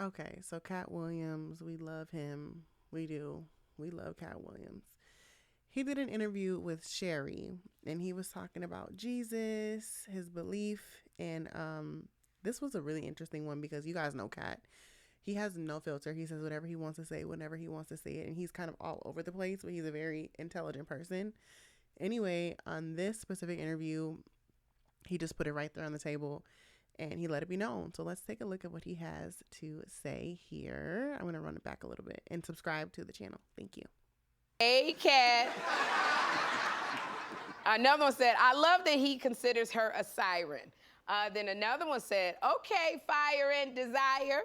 Okay, so Katt Williams, we love him. We do. We love Katt Williams. He did an interview with Sheri, and he was talking about Jesus, his belief, and this was a really interesting one because you guys know Katt. He has no filter. He says whatever he wants to say, whenever he wants to say it, and he's kind of all over the place, but he's a very intelligent person. Anyway, on this specific interview, he just put it right there on the table and he let it be known. So let's take a look at what he has to say here. I'm going to run it back a little bit and subscribe to the channel. Thank you. Hey, Katt. Another one said, I love that he considers her a siren. Then another one said, okay, fire and desire.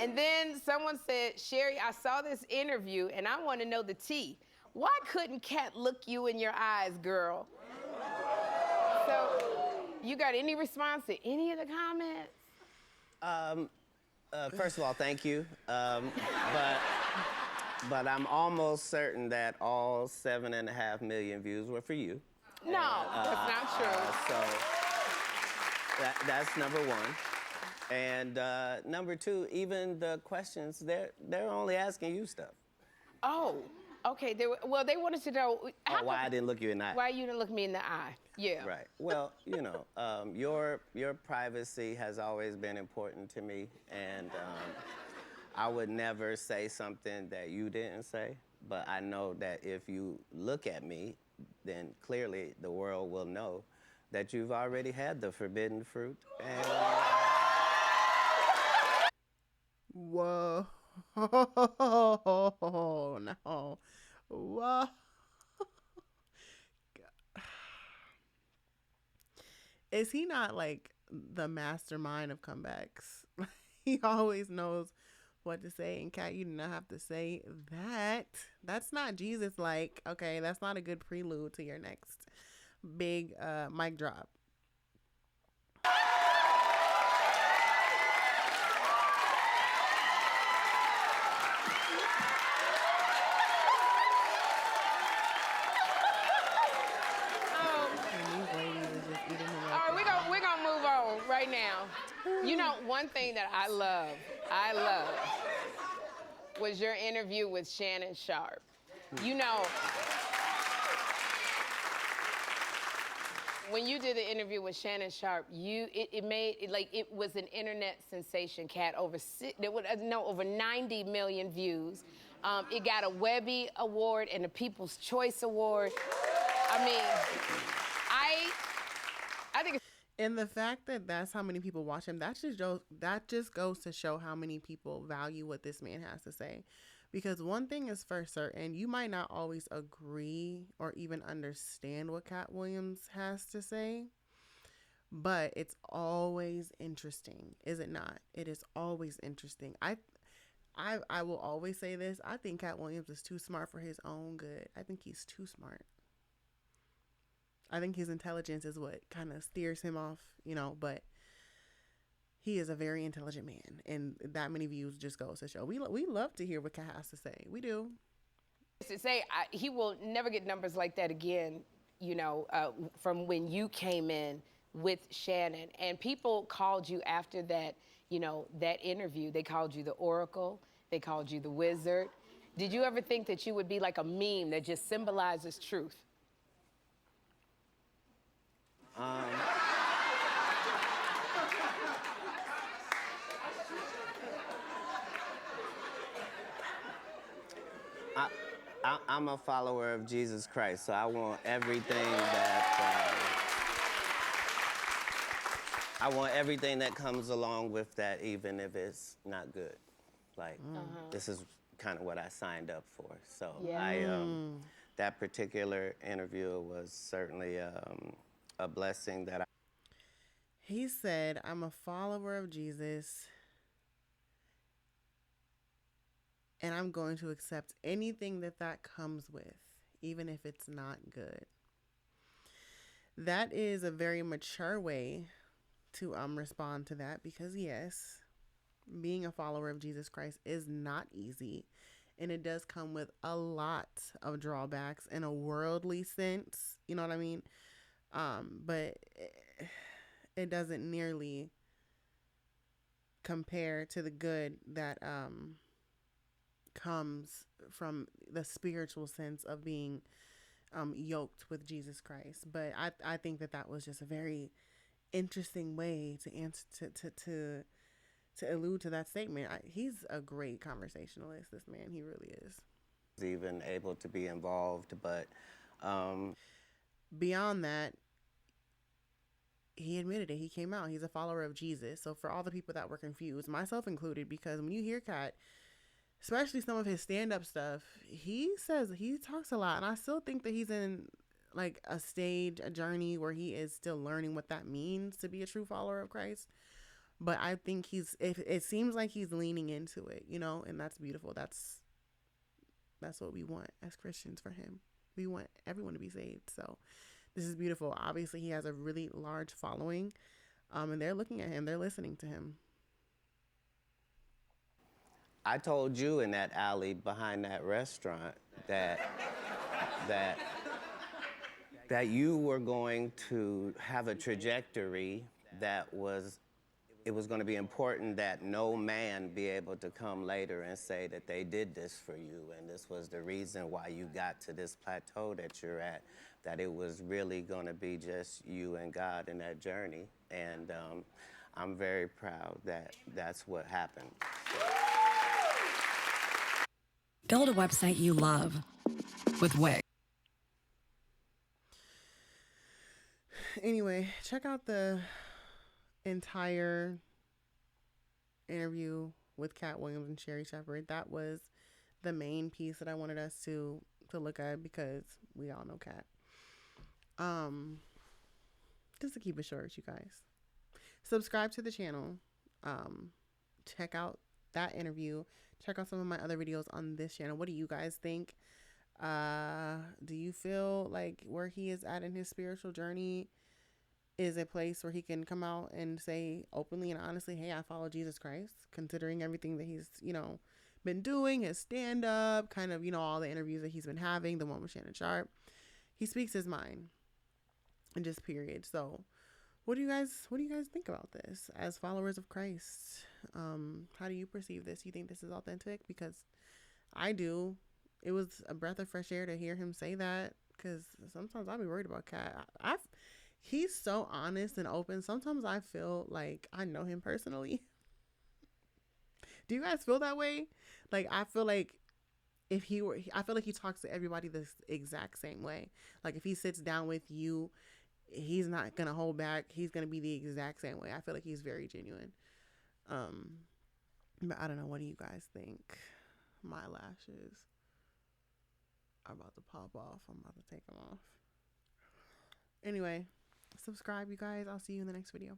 And then someone said, Sheri, I saw this interview and I want to know the tea. Why couldn't Katt look you in your eyes, girl? So, you got any response to any of the comments? First of all, thank you. But I'm almost certain that all 7.5 million views were for you. No, that's not true. So that's number one. And number two, even the questions, they're only asking you stuff. Oh, okay. They wanted to know why I didn't look you in the eye. Why you didn't look me in the eye? Yeah. Right. Well, you know, your privacy has always been important to me, and I would never say something that you didn't say. But I know that if you look at me, then clearly the world will know that you've already had the forbidden fruit. And Whoa. No. Whoa. Is he not like the mastermind of comebacks? He always knows what to say. And Katt, you do not have to say that. That's not Jesus like. Okay, that's not a good prelude to your next big mic drop. We're gonna move on right now. You know, one thing that I love was your interview with Shannon Sharpe. You know, when you did the interview with Shannon Sharpe, it was an internet sensation, Katt. Over 90 million views. It got a Webby Award and a People's Choice Award. I mean, I think it's... And the fact that that's how many people watch him, that just goes to show how many people value what this man has to say. Because one thing is for certain, you might not always agree or even understand what Katt Williams has to say, but it's always interesting, is it not? It is always interesting. I will always say this. I think Katt Williams is too smart for his own good. I think he's too smart. I think his intelligence is what kind of steers him off, you know, but he is a very intelligent man, and that many views just goes to show. We love to hear what Katt has to say. We do. To say he will never get numbers like that again, you know, from when you came in with Shannon. And people called you after that, you know, that interview. They called you the Oracle. They called you the Wizard. Did you ever think that you would be like a meme that just symbolizes truth? I'm a follower of Jesus Christ, so I want everything that comes along with that, even if it's not good. Like, this is kind of what I signed up for. So yeah. That particular interview was certainly a blessing that He said, I'm a follower of Jesus, and I'm going to accept anything that comes with, even if it's not good. That is a very mature way to respond to that, because yes, being a follower of Jesus Christ is not easy, and it does come with a lot of drawbacks in a worldly sense, you know what I mean? But it doesn't nearly compare to the good that comes from the spiritual sense of being yoked with Jesus Christ. But I think that was just a very interesting way to answer to allude to that statement. He's a great conversationalist, this man. He really is. Even able to be involved, but beyond that, he admitted it. He came out. He's a follower of Jesus. So for all the people that were confused, myself included, because when you hear Katt, especially some of his stand-up stuff, he talks a lot, and I still think that he's in like a journey where he is still learning what that means to be a true follower of Christ. But I think it seems like he's leaning into it, you know, and that's beautiful. That's what we want as Christians for him. We want everyone to be saved. So this is beautiful. Obviously, he has a really large following, and they're looking at him. They're listening to him. I told you in that alley behind that restaurant that you were going to have a trajectory that it was going to be important that no man be able to come later and say that they did this for you, and this was the reason why you got to this plateau that you're at, that it was really going to be just you and God in that journey. And I'm very proud that that's what happened. Build a website you love with Wix. Anyway, check out the entire interview with Katt Williams and Sheri Shepherd. That was the main piece that I wanted us to look at, because we all know Katt. Just to keep it short, you guys, subscribe to the channel. Check out that interview. Check out some of my other videos on this channel. What do you guys think? Do you feel like where he is at in his spiritual journey is a place where he can come out and say openly and honestly, hey, I follow Jesus Christ, considering everything that he's, you know, been doing, his stand-up, kind of, you know, all the interviews that he's been having, the one with Shannon Sharp. He speaks his mind, and just period. So what do you guys think about this as followers of Christ? How do you perceive this? You think this is authentic? Because I do. It was a breath of fresh air to hear him say that, because sometimes I'll be worried about Katt. He's so honest and open. Sometimes I feel like I know him personally. Do you guys feel that way? Like, I feel like I feel like he talks to everybody the exact same way. Like, if he sits down with you, he's not going to hold back. He's going to be the exact same way. I feel like he's very genuine. But I don't know. What do you guys think? My lashes are about to pop off. I'm about to take them off. Anyway, subscribe, you guys. I'll see you in the next video.